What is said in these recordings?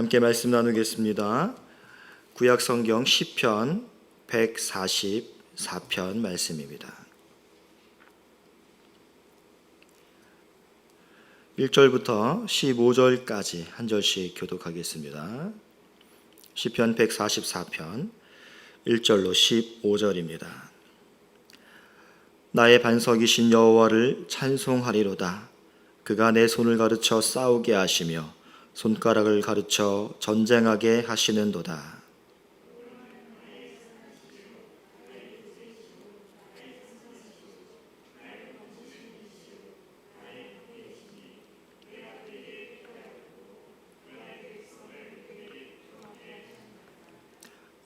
함께 말씀 나누겠습니다. 구약 성경 시편 144편 말씀입니다. 1절부터 15절까지 한 절씩 교독하겠습니다. 시편 144편 1절로 15절입니다. 나의 반석이신 여호와를 찬송하리로다. 그가 내 손을 가르쳐 싸우게 하시며 손가락을 가르쳐 전쟁하게 하시는도다.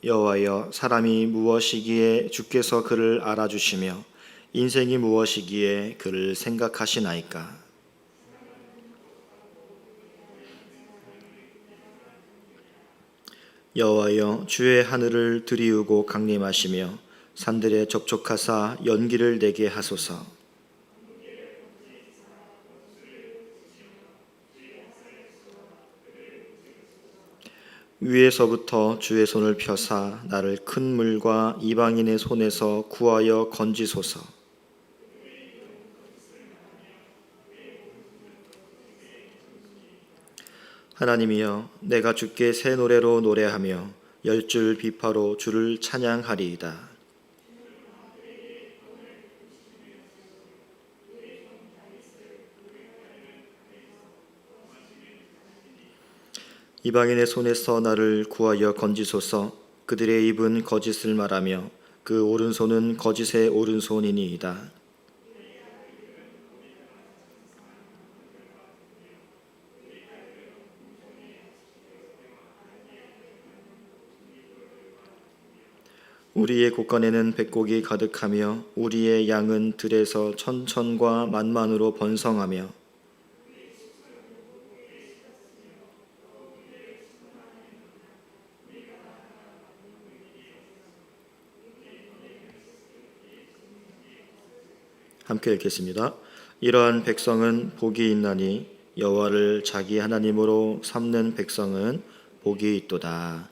여호와여, 사람이 무엇이기에 주께서 그를 알아주시며 인생이 무엇이기에 그를 생각하시나이까. 여호와여, 주의 하늘을 들이우고 강림하시며 산들에 접촉하사 연기를 내게 하소서. 위에서부터 주의 손을 펴사 나를 큰 물과 이방인의 손에서 구하여 건지소서. 하나님이여, 내가 주께 새 노래로 노래하며 열줄 비파로 주를 찬양하리이다. 이방인의 손에서 나를 구하여 건지소서. 그들의 입은 거짓을 말하며 그 오른손은 거짓의 오른손이니이다. 우리의 곳간에는 백곡이 가득하며 우리의 양은 들에서 천천과 만만으로 번성하며 함께 읽겠습니다. 이러한 백성은 복이 있나니 여호와를 자기 하나님으로 삼는 백성은 복이 있도다.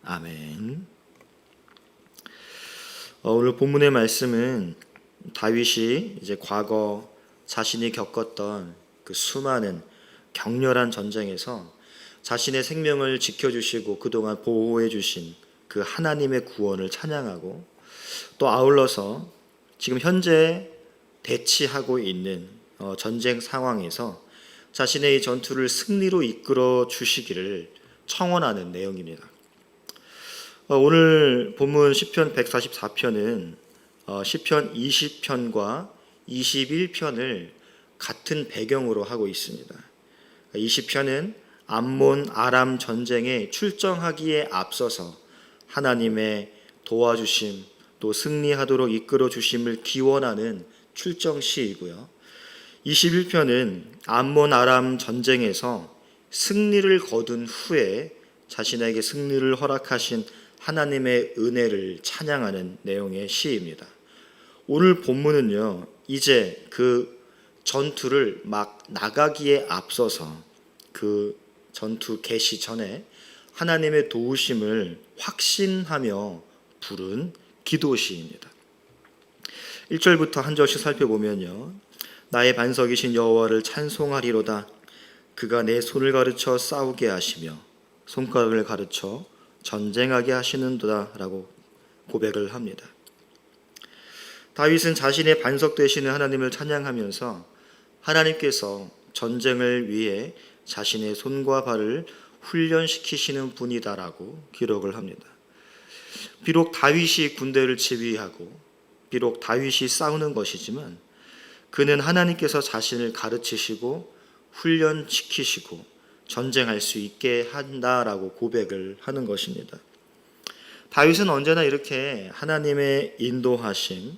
아멘. 오늘 본문의 말씀은 다윗이 이제 과거 자신이 겪었던 그 수많은 격렬한 전쟁에서 자신의 생명을 지켜주시고 그동안 보호해 주신 그 하나님의 구원을 찬양하고 또 아울러서 지금 현재 대치하고 있는 전쟁 상황에서 자신의 이 전투를 승리로 이끌어 주시기를 청원하는 내용입니다. 오늘 본문 시편 144편은 시편 20편과 21편을 같은 배경으로 하고 있습니다. 20편은 암몬 아람 전쟁에 출정하기에 앞서서 하나님의 도와주심 또 승리하도록 이끌어 주심을 기원하는 출정 시이고요. 21편은 암몬 아람 전쟁에서 승리를 거둔 후에 자신에게 승리를 허락하신 하나님의 은혜를 찬양하는 내용의 시입니다. 오늘 본문은요, 이제 그 전투를 막 나가기에 앞서서 그 전투 개시 전에 하나님의 도우심을 확신하며 부른 기도시입니다. 1절부터 한 절씩 살펴보면요, 나의 반석이신 여호와를 찬송하리로다. 그가 내 손을 가르쳐 싸우게 하시며 손가락을 가르쳐 전쟁하게 하시는도다 라고 고백을 합니다. 다윗은 자신의 반석 되시는 하나님을 찬양하면서 하나님께서 전쟁을 위해 자신의 손과 발을 훈련시키시는 분이다라고 기록을 합니다. 비록 다윗이 군대를 지휘하고 비록 다윗이 싸우는 것이지만 그는 하나님께서 자신을 가르치시고 훈련시키시고 전쟁할 수 있게 한다라고 고백을 하는 것입니다. 다윗은 언제나 이렇게 하나님의 인도하심,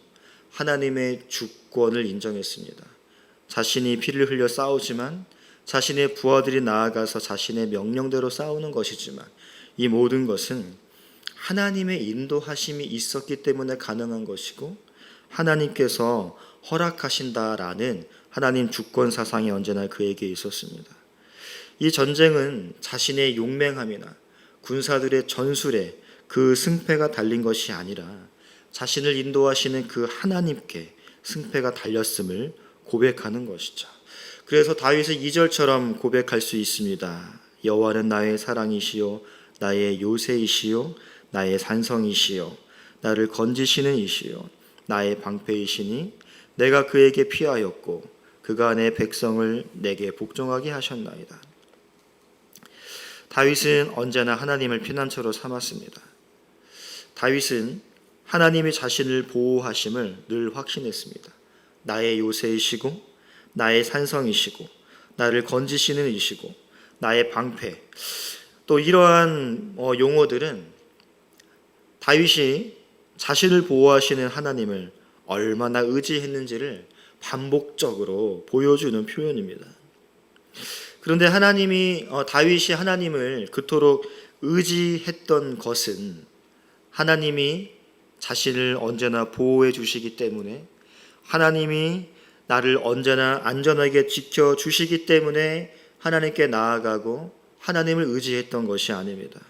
하나님의 주권을 인정했습니다. 자신이 피를 흘려 싸우지만 자신의 부하들이 나아가서 자신의 명령대로 싸우는 것이지만 이 모든 것은 하나님의 인도하심이 있었기 때문에 가능한 것이고 하나님께서 허락하신다라는 하나님 주권 사상이 언제나 그에게 있었습니다. 이 전쟁은 자신의 용맹함이나 군사들의 전술에 그 승패가 달린 것이 아니라 자신을 인도하시는 그 하나님께 승패가 달렸음을 고백하는 것이죠. 그래서 다윗은 2절처럼 고백할 수 있습니다. 여호와는 나의 사랑이시요 나의 요새이시요 나의 산성이시요 나를 건지시는 이시요 나의 방패이시니 내가 그에게 피하였고 그가 내 백성을 내게 복종하게 하셨나이다. 다윗은 언제나 하나님을 피난처로 삼았습니다. 다윗은 하나님이 자신을 보호하심을 늘 확신했습니다. 나의 요새이시고 나의 산성이시고 나를 건지시는 이시고 나의 방패. 또 이러한 용어들은 다윗이 자신을 보호하시는 하나님을 얼마나 의지했는지를 반복적으로 보여주는 표현입니다. 그런데 다윗이 하나님을 그토록 의지했던 것은 하나님이 자신을 언제나 보호해 주시기 때문에, 하나님이 나를 언제나 안전하게 지켜 주시기 때문에 하나님께 나아가고 하나님을 의지했던 것이 아닙니다.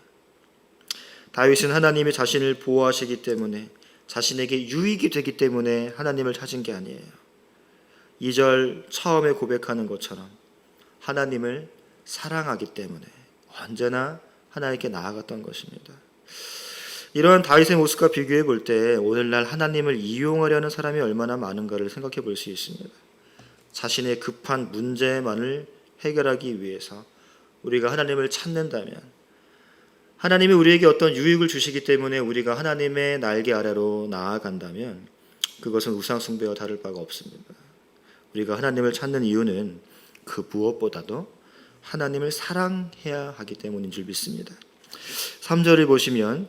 다윗은 하나님이 자신을 보호하시기 때문에, 자신에게 유익이 되기 때문에 하나님을 찾은 게 아니에요. 2절 처음에 고백하는 것처럼 하나님을 사랑하기 때문에 언제나 하나님께 나아갔던 것입니다. 이러한 다윗의 모습과 비교해 볼 때 오늘날 하나님을 이용하려는 사람이 얼마나 많은가를 생각해 볼 수 있습니다. 자신의 급한 문제만을 해결하기 위해서 우리가 하나님을 찾는다면, 하나님이 우리에게 어떤 유익을 주시기 때문에 우리가 하나님의 날개 아래로 나아간다면 그것은 우상 숭배와 다를 바가 없습니다. 우리가 하나님을 찾는 이유는 그 무엇보다도 하나님을 사랑해야 하기 때문인 줄 믿습니다. 3절을 보시면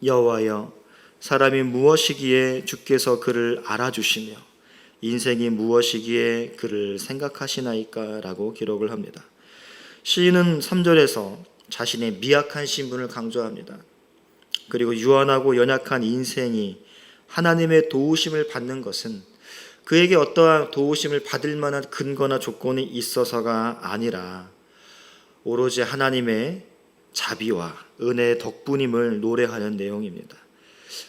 여호와여 사람이 무엇이기에 주께서 그를 알아주시며 인생이 무엇이기에 그를 생각하시나이까 라고 기록을 합니다. 시인은 3절에서 자신의 미약한 신분을 강조합니다. 그리고 유한하고 연약한 인생이 하나님의 도우심을 받는 것은 그에게 어떠한 도우심을 받을 만한 근거나 조건이 있어서가 아니라 오로지 하나님의 자비와 은혜의 덕분임을 노래하는 내용입니다.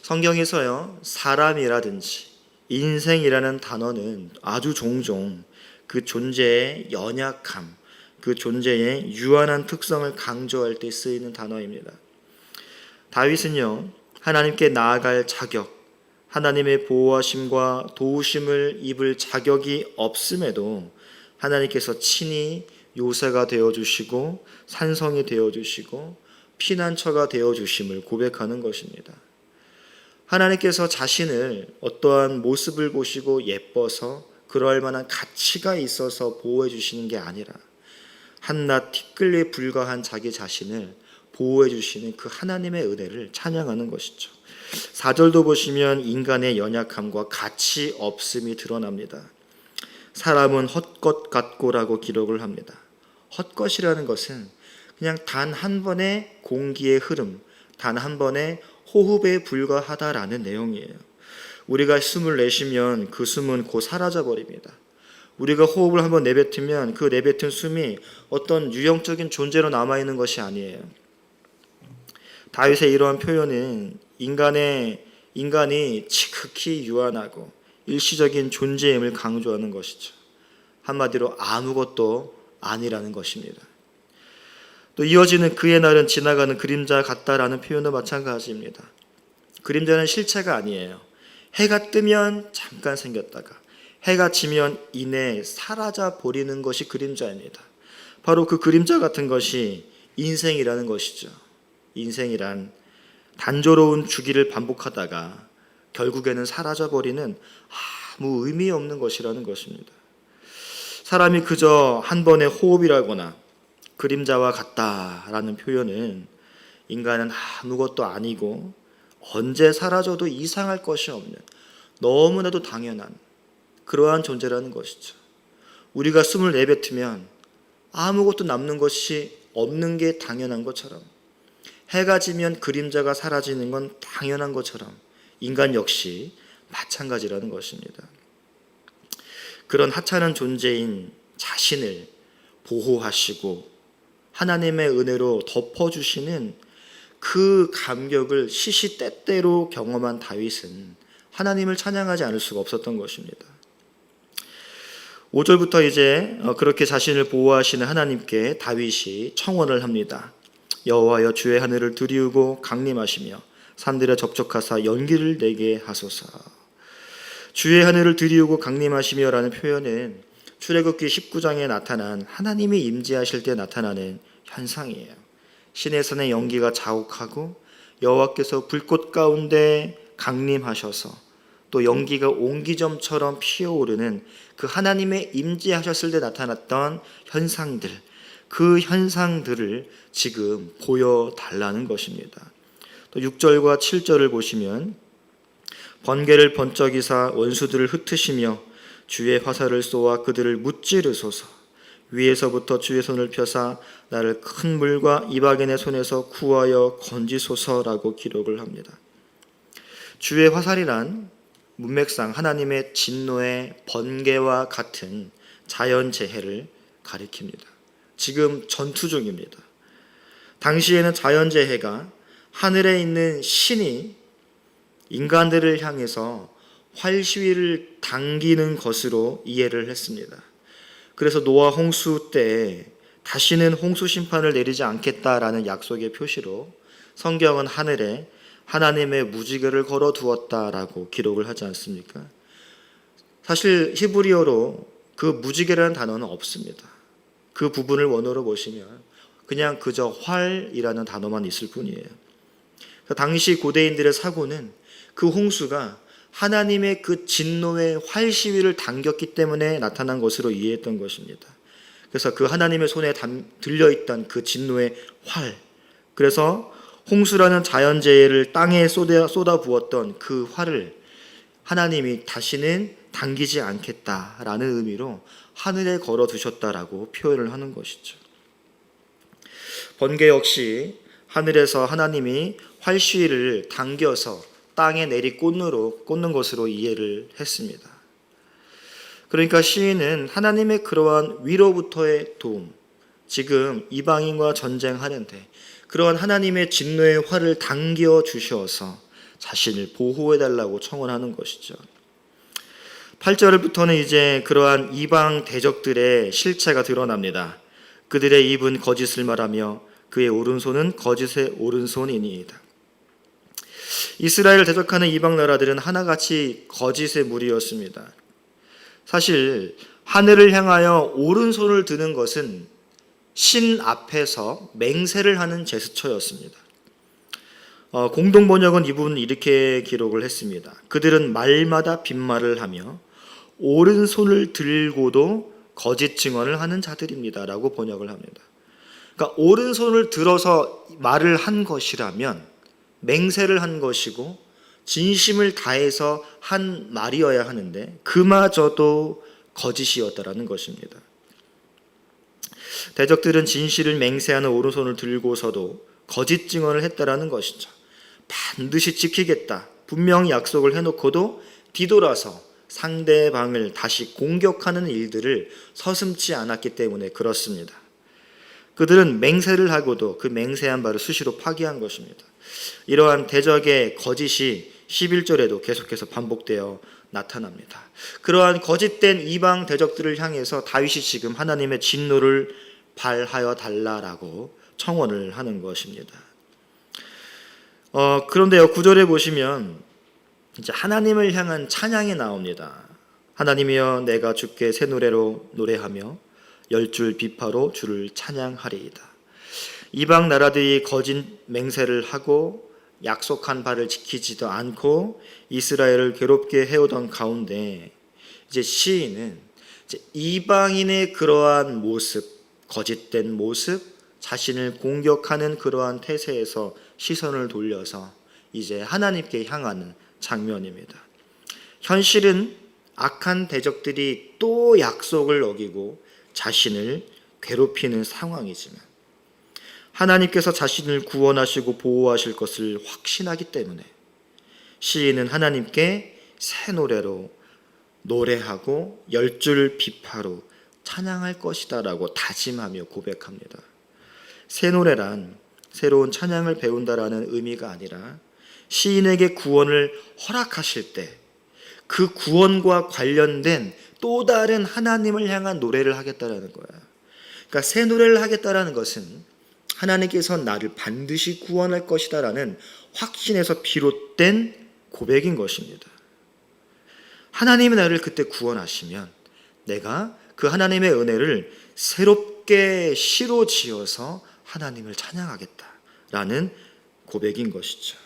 성경에서요, 사람이라든지 인생이라는 단어는 아주 종종 그 존재의 연약함, 그 존재의 유한한 특성을 강조할 때 쓰이는 단어입니다. 다윗은요, 하나님께 나아갈 자격, 하나님의 보호하심과 도우심을 입을 자격이 없음에도 하나님께서 친히 요새가 되어주시고 산성이 되어주시고 피난처가 되어주심을 고백하는 것입니다. 하나님께서 자신을 어떠한 모습을 보시고 예뻐서 그럴 만한 가치가 있어서 보호해 주시는 게 아니라 한낱 티끌에 불과한 자기 자신을 보호해 주시는 그 하나님의 은혜를 찬양하는 것이죠. 4절도 보시면 인간의 연약함과 가치 없음이 드러납니다. 사람은 헛것 같고라고 기록을 합니다. 헛것이라는 것은 그냥 단 한 번의 공기의 흐름, 단 한 번의 호흡에 불과하다라는 내용이에요. 우리가 숨을 내쉬면 그 숨은 곧 사라져버립니다. 우리가 호흡을 한번 내뱉으면 그 내뱉은 숨이 어떤 유형적인 존재로 남아있는 것이 아니에요. 다윗의 이러한 표현은 인간이 지극히 유한하고 일시적인 존재임을 강조하는 것이죠. 한마디로 아무것도 아니라는 것입니다. 또 이어지는 그의 날은 지나가는 그림자 같다라는 표현도 마찬가지입니다. 그림자는 실체가 아니에요. 해가 뜨면 잠깐 생겼다가 해가 지면 이내 사라져 버리는 것이 그림자입니다. 바로 그 그림자 같은 것이 인생이라는 것이죠. 인생이란 단조로운 주기를 반복하다가 결국에는 사라져버리는 아무 의미 없는 것이라는 것입니다. 사람이 그저 한 번의 호흡이라거나 그림자와 같다라는 표현은 인간은 아무것도 아니고 언제 사라져도 이상할 것이 없는 너무나도 당연한 그러한 존재라는 것이죠. 우리가 숨을 내뱉으면 아무것도 남는 것이 없는 게 당연한 것처럼, 해가 지면 그림자가 사라지는 건 당연한 것처럼 인간 역시 마찬가지라는 것입니다. 그런 하찮은 존재인 자신을 보호하시고 하나님의 은혜로 덮어주시는 그 감격을 시시때때로 경험한 다윗은 하나님을 찬양하지 않을 수가 없었던 것입니다. 5절부터 이제 그렇게 자신을 보호하시는 하나님께 다윗이 청원을 합니다. 여호와여 주의 하늘을 들이우고 강림하시며 산들에 접촉하사 연기를 내게 하소서. 주의 하늘을 들이우고 강림하시며라는 표현은 출애굽기 19장에 나타난 하나님이 임재하실 때 나타나는 현상이에요. 신의 산의 연기가 자욱하고 여호와께서 불꽃 가운데 강림하셔서 또 연기가 옹기점처럼 피어오르는 그 하나님의 임재하셨을 때 나타났던 현상들, 그 현상들을 지금 보여달라는 것입니다. 또 6절과 7절을 보시면 번개를 번쩍이사 원수들을 흩으시며 주의 화살을 쏘아 그들을 무찌르소서. 위에서부터 주의 손을 펴사 나를 큰 물과 이방인의 손에서 구하여 건지소서라고 기록을 합니다. 주의 화살이란 문맥상 하나님의 진노의 번개와 같은 자연재해를 가리킵니다. 지금 전투 중입니다. 당시에는 자연재해가 하늘에 있는 신이 인간들을 향해서 활시위를 당기는 것으로 이해를 했습니다. 그래서 노아 홍수 때 다시는 홍수 심판을 내리지 않겠다라는 약속의 표시로 성경은 하늘에 하나님의 무지개를 걸어두었다라고 기록을 하지 않습니까? 사실 히브리어로 그 무지개라는 단어는 없습니다. 그 부분을 원어로 보시면 그냥 그저 활이라는 단어만 있을 뿐이에요. 당시 고대인들의 사고는 그 홍수가 하나님의 그 진노의 활시위를 당겼기 때문에 나타난 것으로 이해했던 것입니다. 그래서 그 하나님의 손에 들려있던 그 진노의 활, 그래서 홍수라는 자연재해를 땅에 쏟아부었던 그 활을 하나님이 다시는 당기지 않겠다라는 의미로 하늘에 걸어두셨다라고 표현을 하는 것이죠. 번개 역시 하늘에서 하나님이 활시위를 당겨서 땅에 꽂는 것으로 이해를 했습니다. 그러니까 시인은 하나님의 그러한 위로부터의 도움, 지금 이방인과 전쟁하는데 그러한 하나님의 진노의 활을 당겨 주셔서 자신을 보호해달라고 청원하는 것이죠. 8절부터는 이제 그러한 이방 대적들의 실체가 드러납니다. 그들의 입은 거짓을 말하며 그의 오른손은 거짓의 오른손이니이다. 이스라엘을 대적하는 이방 나라들은 하나같이 거짓의 무리였습니다. 사실 하늘을 향하여 오른손을 드는 것은 신 앞에서 맹세를 하는 제스처였습니다. 공동 번역은 이 부분을 이렇게 기록을 했습니다. 그들은 말마다 빈말을 하며 오른손을 들고도 거짓 증언을 하는 자들입니다 라고 번역을 합니다. 그러니까 오른손을 들어서 말을 한 것이라면 맹세를 한 것이고 진심을 다해서 한 말이어야 하는데 그마저도 거짓이었다라는 것입니다. 대적들은 진실을 맹세하는 오른손을 들고서도 거짓 증언을 했다라는 것이죠. 반드시 지키겠다, 분명히 약속을 해놓고도 뒤돌아서 상대방을 다시 공격하는 일들을 서슴지 않았기 때문에 그렇습니다. 그들은 맹세를 하고도 그 맹세한 바를 수시로 파기한 것입니다. 이러한 대적의 거짓이 11절에도 계속해서 반복되어 나타납니다. 그러한 거짓된 이방 대적들을 향해서 다윗이 지금 하나님의 진노를 발하여 달라라고 청원을 하는 것입니다. 그런데요, 9절에 보시면 이제 하나님을 향한 찬양이 나옵니다. 하나님이여 내가 주께 새 노래로 노래하며 열줄 비파로 주를 찬양하리이다. 이방 나라들이 거짓 맹세를 하고 약속한 바를 지키지도 않고 이스라엘을 괴롭게 해오던 가운데 이제 시인은 이제 이방인의 그러한 모습, 거짓된 모습, 자신을 공격하는 그러한 태세에서 시선을 돌려서 이제 하나님께 향하는 장면입니다. 현실은 악한 대적들이 또 약속을 어기고 자신을 괴롭히는 상황이지만 하나님께서 자신을 구원하시고 보호하실 것을 확신하기 때문에 시인은 하나님께 새 노래로 노래하고 열줄 비파로 찬양할 것이다 라고 다짐하며 고백합니다. 새 노래란 새로운 찬양을 배운다라는 의미가 아니라 시인에게 구원을 허락하실 때 그 구원과 관련된 또 다른 하나님을 향한 노래를 하겠다라는 거야. 그러니까 새 노래를 하겠다라는 것은 하나님께서 나를 반드시 구원할 것이다라는 확신에서 비롯된 고백인 것입니다. 하나님이 나를 그때 구원하시면 내가 그 하나님의 은혜를 새롭게 시로 지어서 하나님을 찬양하겠다라는 고백인 것이죠.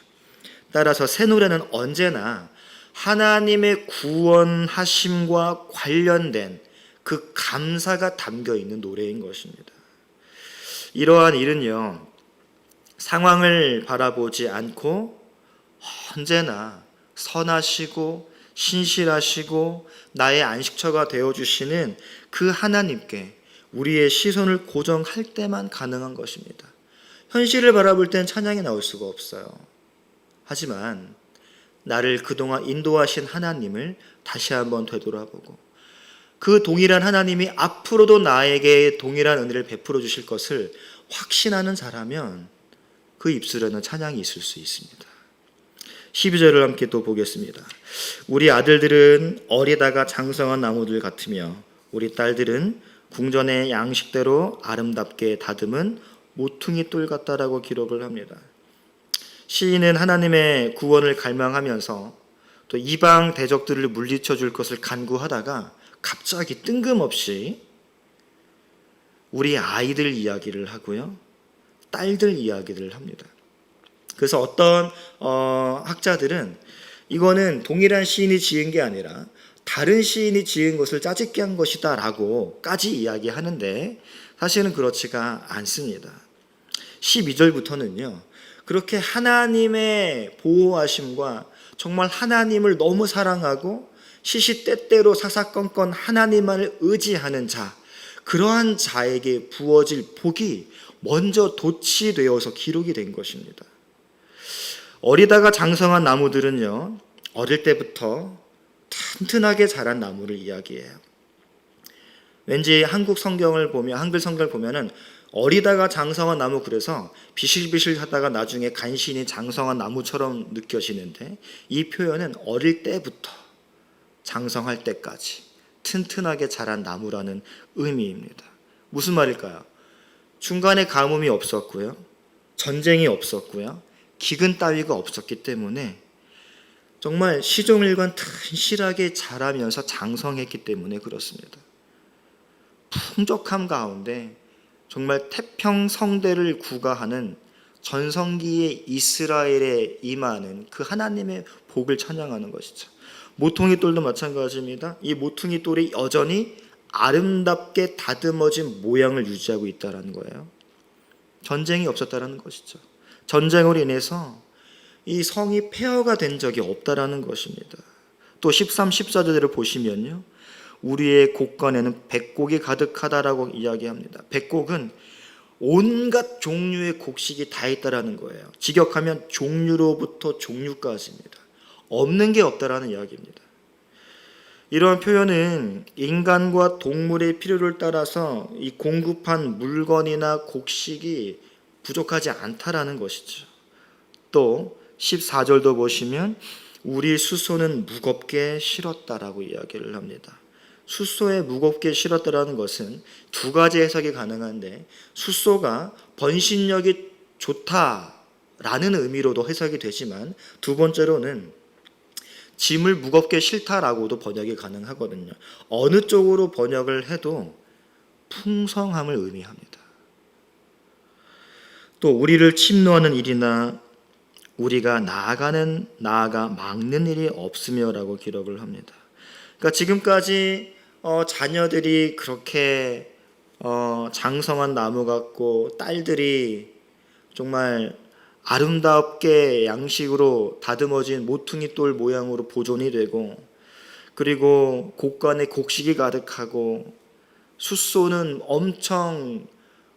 따라서 새 노래는 언제나 하나님의 구원하심과 관련된 그 감사가 담겨 있는 노래인 것입니다. 이러한 일은요, 상황을 바라보지 않고 언제나 선하시고 신실하시고 나의 안식처가 되어주시는 그 하나님께 우리의 시선을 고정할 때만 가능한 것입니다. 현실을 바라볼 땐 찬양이 나올 수가 없어요. 하지만 나를 그동안 인도하신 하나님을 다시 한번 되돌아보고 그 동일한 하나님이 앞으로도 나에게 동일한 은혜를 베풀어 주실 것을 확신하는 자라면 그 입술에는 찬양이 있을 수 있습니다. 12절을 함께 또 보겠습니다. 우리 아들들은 어리다가 장성한 나무들 같으며 우리 딸들은 궁전의 양식대로 아름답게 다듬은 모퉁이 돌 같다라고 기록을 합니다. 시인은 하나님의 구원을 갈망하면서 또 이방 대적들을 물리쳐 줄 것을 간구하다가 갑자기 뜬금없이 우리 아이들 이야기를 하고요, 딸들 이야기를 합니다. 그래서 어떤 학자들은 이거는 동일한 시인이 지은 게 아니라 다른 시인이 지은 것을 짜집게 한 것이다 라고까지 이야기하는데 사실은 그렇지가 않습니다. 12절부터는요 그렇게 하나님의 보호하심과 정말 하나님을 너무 사랑하고 시시때때로 사사건건 하나님만을 의지하는 자, 그러한 자에게 부어질 복이 먼저 도취되어서 기록이 된 것입니다. 어리다가 장성한 나무들은요 어릴 때부터 튼튼하게 자란 나무를 이야기해요. 왠지 한국 성경을 보면, 한글 성경을 보면은 어리다가 장성한 나무, 그래서 비실비실하다가 나중에 간신히 장성한 나무처럼 느껴지는데 이 표현은 어릴 때부터 장성할 때까지 튼튼하게 자란 나무라는 의미입니다. 무슨 말일까요? 중간에 가뭄이 없었고요, 전쟁이 없었고요, 기근 따위가 없었기 때문에 정말 시종일관 튼실하게 자라면서 장성했기 때문에 그렇습니다. 풍족함 가운데 정말 태평성대를 구가하는 전성기의 이스라엘에 임하는 그 하나님의 복을 찬양하는 것이죠. 모퉁이 돌도 마찬가지입니다. 이 모퉁이 돌이 여전히 아름답게 다듬어진 모양을 유지하고 있다는 거예요. 전쟁이 없었다는 것이죠. 전쟁으로 인해서 이 성이 폐허가 된 적이 없다라는 것입니다. 또 13, 14절을 보시면요, 우리의 곡간에는 백곡이 가득하다라고 이야기합니다. 백곡은 온갖 종류의 곡식이 다 있다라는 거예요. 직역하면 종류로부터 종류까지입니다. 없는 게 없다라는 이야기입니다. 이러한 표현은 인간과 동물의 필요를 따라서 이 공급한 물건이나 곡식이 부족하지 않다라는 것이죠. 또 14절도 보시면 우리 수소는 무겁게 실었다라고 이야기를 합니다. 숫소에 무겁게 실었다라는 것은 두 가지 해석이 가능한데, 숫소가 번신력이 좋다라는 의미로도 해석이 되지만 두 번째로는 짐을 무겁게 실다라고도 번역이 가능하거든요. 어느 쪽으로 번역을 해도 풍성함을 의미합니다. 또 우리를 침노하는 일이나 우리가 나아가 막는 일이 없으며라고 기록을 합니다. 그러니까 지금까지 자녀들이 그렇게 장성한 나무 같고 딸들이 정말 아름답게 양식으로 다듬어진 모퉁이 돌 모양으로 보존이 되고, 그리고 곡간에 곡식이 가득하고 숫소는 엄청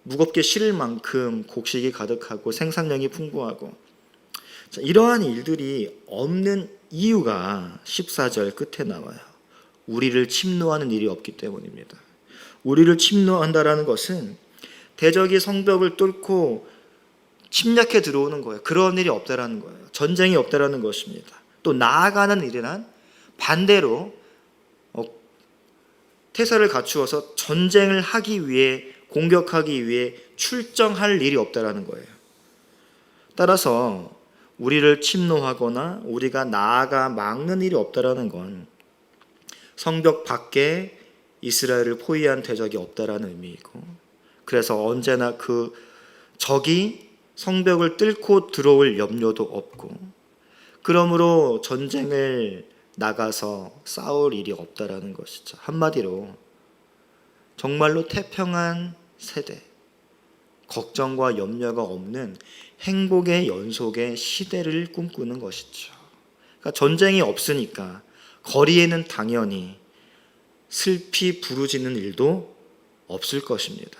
무겁게 실을 만큼 곡식이 가득하고 생산량이 풍부하고, 이러한 일들이 없는 이유가 14절 끝에 나와요. 우리를 침노하는 일이 없기 때문입니다. 우리를 침노한다라는 것은 대적이 성벽을 뚫고 침략해 들어오는 거예요. 그런 일이 없다라는 거예요. 전쟁이 없다라는 것입니다. 또 나아가는 일이란 반대로 태세를 갖추어서 전쟁을 하기 위해, 공격하기 위해 출정할 일이 없다라는 거예요. 따라서 우리를 침노하거나 우리가 나아가 막는 일이 없다라는 건 성벽 밖에 이스라엘을 포위한 대적이 없다라는 의미이고, 그래서 언제나 그 적이 성벽을 뚫고 들어올 염려도 없고, 그러므로 전쟁을 나가서 싸울 일이 없다라는 것이죠. 한마디로 정말로 태평한 세대, 걱정과 염려가 없는 행복의 연속의 시대를 꿈꾸는 것이죠. 그러니까 전쟁이 없으니까 거리에는 당연히 슬피 부르짖는 일도 없을 것입니다.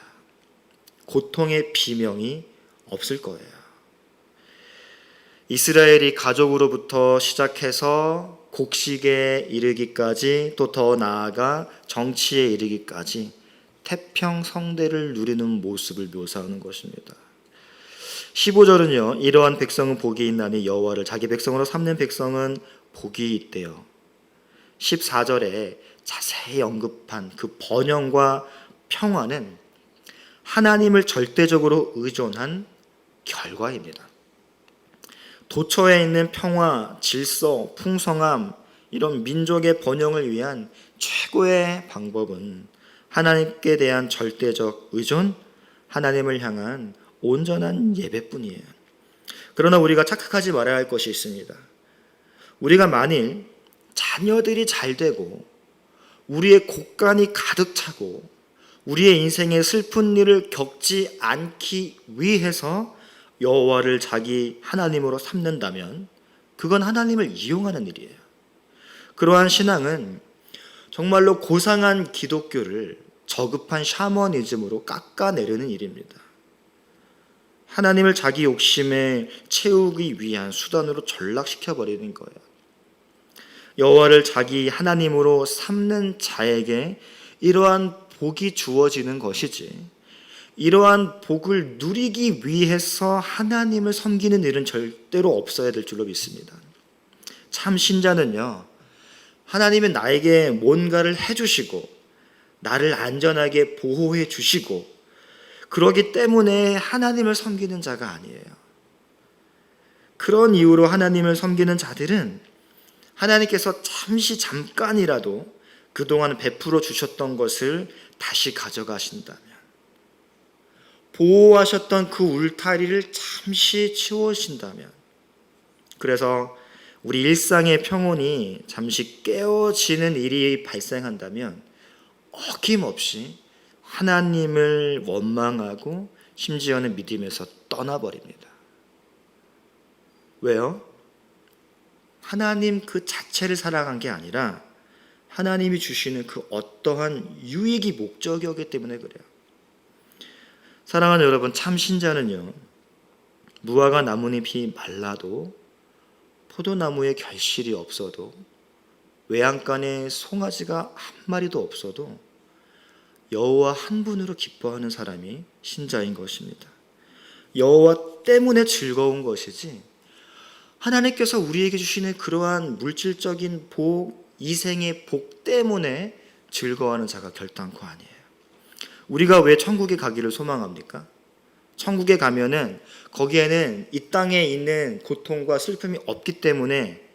고통의 비명이 없을 거예요. 이스라엘이 가족으로부터 시작해서 곡식에 이르기까지, 또 더 나아가 정치에 이르기까지 태평성대를 누리는 모습을 묘사하는 것입니다. 15절은요, 이러한 백성은 복이 있나니 여호와를 자기 백성으로 삼는 백성은 복이 있대요. 14절에 자세히 언급한 그 번영과 평화는 하나님을 절대적으로 의존한 결과입니다. 도처에 있는 평화, 질서, 풍성함, 이런 민족의 번영을 위한 최고의 방법은 하나님께 대한 절대적 의존, 하나님을 향한 온전한 예배뿐이에요. 그러나 우리가 착각하지 말아야 할 것이 있습니다. 우리가 만일 자녀들이 잘 되고 우리의 곳간이 가득 차고 우리의 인생에 슬픈 일을 겪지 않기 위해서 여호와를 자기 하나님으로 삼는다면 그건 하나님을 이용하는 일이에요. 그러한 신앙은 정말로 고상한 기독교를 저급한 샤머니즘으로 깎아내리는 일입니다. 하나님을 자기 욕심에 채우기 위한 수단으로 전락시켜버리는 거예요. 여호와를 자기 하나님으로 삼는 자에게 이러한 복이 주어지는 것이지, 이러한 복을 누리기 위해서 하나님을 섬기는 일은 절대로 없어야 될 줄로 믿습니다. 참 신자는요, 하나님은 나에게 뭔가를 해주시고 나를 안전하게 보호해 주시고 그러기 때문에 하나님을 섬기는 자가 아니에요. 그런 이유로 하나님을 섬기는 자들은 하나님께서 잠깐이라도 그동안 베풀어 주셨던 것을 다시 가져가신다면, 보호하셨던 그 울타리를 잠시 치우신다면, 그래서 우리 일상의 평온이 잠시 깨어지는 일이 발생한다면 어김없이 하나님을 원망하고 심지어는 믿음에서 떠나버립니다. 왜요? 하나님 그 자체를 사랑한 게 아니라 하나님이 주시는 그 어떠한 유익이 목적이었기 때문에 그래요. 사랑하는 여러분, 참 신자는요, 무화과 나뭇잎이 말라도 포도나무에 결실이 없어도 외양간에 송아지가 한 마리도 없어도 여호와 한 분으로 기뻐하는 사람이 신자인 것입니다. 여호와 때문에 즐거운 것이지 하나님께서 우리에게 주시는 그러한 물질적인 복, 이생의 복 때문에 즐거워하는 자가 결단코 아니에요. 우리가 왜 천국에 가기를 소망합니까? 천국에 가면은 거기에는 이 땅에 있는 고통과 슬픔이 없기 때문에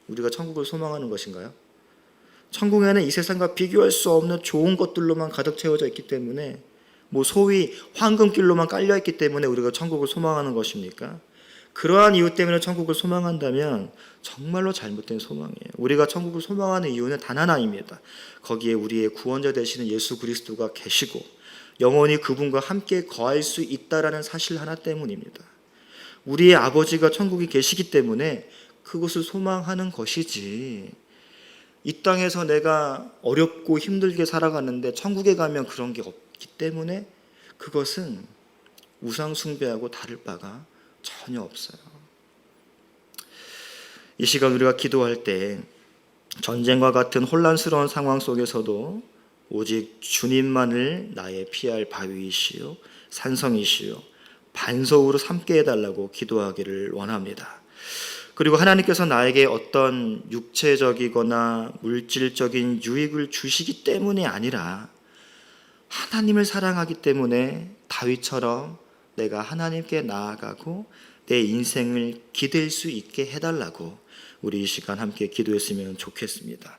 우리가 천국을 소망하는 것인가요? 천국에는 이 세상과 비교할 수 없는 좋은 것들로만 가득 채워져 있기 때문에, 소위 황금길로만 깔려 있기 때문에 우리가 천국을 소망하는 것입니까? 그러한 이유 때문에 천국을 소망한다면 정말로 잘못된 소망이에요. 우리가 천국을 소망하는 이유는 단 하나입니다. 거기에 우리의 구원자 되시는 예수 그리스도가 계시고 영원히 그분과 함께 거할 수 있다라는 사실 하나 때문입니다. 우리의 아버지가 천국에 계시기 때문에 그것을 소망하는 것이지, 이 땅에서 내가 어렵고 힘들게 살아가는데 천국에 가면 그런 게 없기 때문에 그것은 우상 숭배하고 다를 바가 전혀 없어요. 이 시간 우리가 기도할 때 전쟁과 같은 혼란스러운 상황 속에서도 오직 주님만을 나의 피할 바위이시요 산성이시요 반석으로 삼게 해달라고 기도하기를 원합니다. 그리고 하나님께서 나에게 어떤 육체적이거나 물질적인 유익을 주시기 때문이 아니라 하나님을 사랑하기 때문에 다윗처럼 내가 하나님께 나아가고 내 인생을 기댈 수 있게 해달라고 우리 이 시간 함께 기도했으면 좋겠습니다.